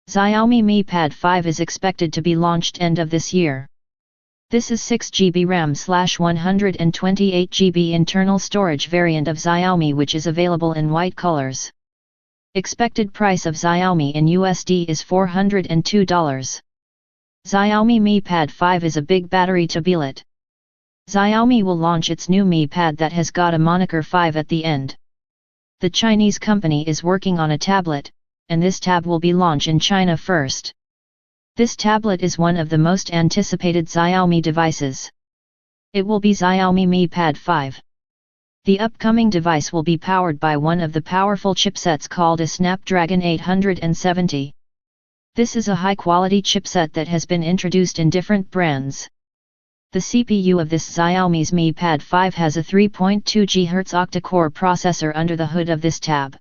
Xiaomi Mi Pad 5 is expected to be launched end of this year. This is 6GB RAM/128GB internal storage variant of Xiaomi, which is available in white colors. Expected price of Xiaomi in USD is $402. Xiaomi Mi Pad 5 is a big battery Tabelet. Xiaomi will launch its new Mi Pad that has got a moniker 5 at the end. The Chinese company is working on a tablet, and this tab will be launched in China first. This tablet is one of the most anticipated Xiaomi devices. It will be Xiaomi Mi Pad 5. The upcoming device will be powered by one of the powerful chipsets called a Snapdragon 870. This is a high-quality chipset that has been introduced in different brands. The CPU of this Xiaomi's Mi Pad 5 has a 3.2 GHz Octa-Core Processor under the hood of this tab.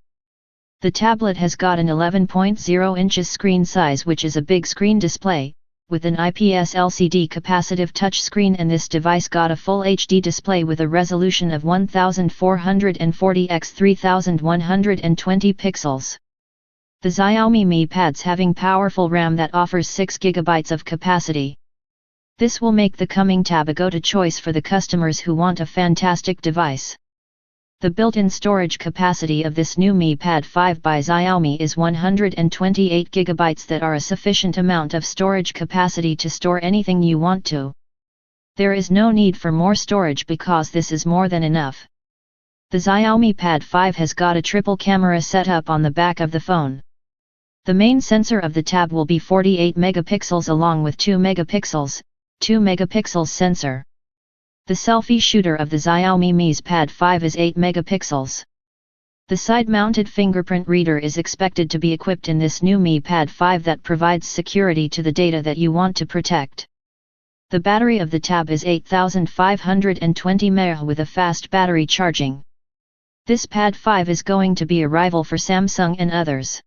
The tablet has got an 11.0 inches screen size, which is a big screen display, with an IPS LCD Capacitive Touchscreen, and this device got a Full HD display with a resolution of 1440 x 3120 pixels. The Xiaomi Mi Pad's having powerful RAM that offers 6GB of capacity. This will make the coming tab a go-to choice for the customers who want a fantastic device. The built-in storage capacity of this new Mi Pad 5 by Xiaomi is 128GB that are a sufficient amount of storage capacity to store anything you want to. There is no need for more storage because this is more than enough. The Xiaomi Pad 5 has got a triple camera setup on the back of the phone. The main sensor of the tab will be 48 megapixels along with 2 megapixels sensor. The selfie shooter of the Xiaomi Mi's Pad 5 is 8 megapixels. The side-mounted fingerprint reader is expected to be equipped in this new Mi Pad 5 that provides security to the data that you want to protect. The battery of the tab is 8520 mAh with a fast battery charging. This Pad 5 is going to be a rival for Samsung and others.